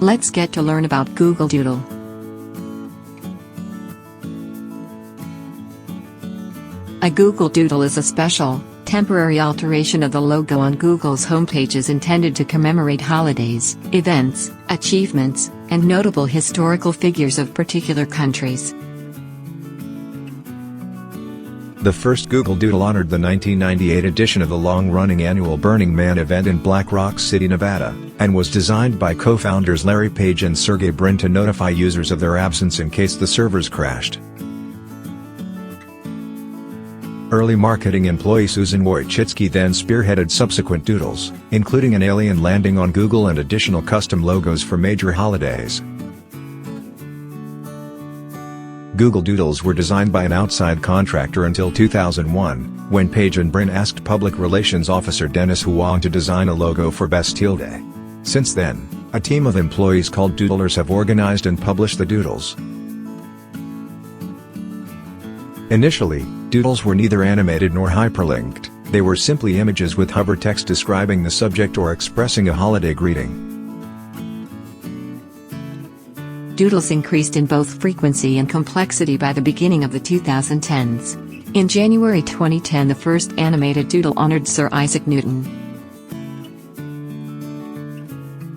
Let's get to learn about Google Doodle. A Google Doodle is a special, temporary alteration of the logo on Google's homepages intended to commemorate holidays, events, achievements, and notable historical figures of particular countries. The first Google Doodle honored the 1998 edition of the long-running annual Burning Man event in Black Rock City, Nevada, and was designed by co-founders Larry Page and Sergey Brin to notify users of their absence in case the servers crashed. Early marketing employee Susan Wojcicki then spearheaded subsequent Doodles, including an alien landing on Google and additional custom logos for major holidays. Google Doodles were designed by an outside contractor until 2001, when Page and Brin asked Public Relations Officer Dennis Hwang to design a logo for Bastille Day. Since then, a team of employees called Doodlers have organized and published the Doodles. Initially, Doodles were neither animated nor hyperlinked, they were simply images with hover text describing the subject or expressing a holiday greeting. Doodles increased in both frequency and complexity by the beginning of the 2010s. In January 2010, the first animated Doodle honored Sir Isaac Newton.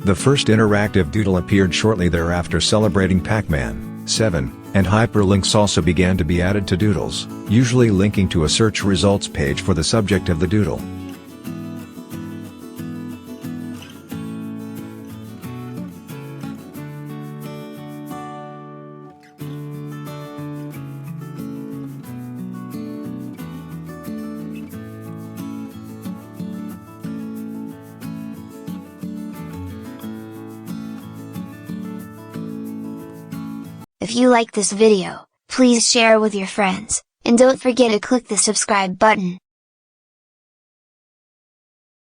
The first interactive Doodle appeared shortly thereafter, celebrating Pac-Man 7, and hyperlinks also began to be added to Doodles, usually linking to a search results page for the subject of the Doodle. If you like this video, please share with your friends, and don't forget to click the subscribe button.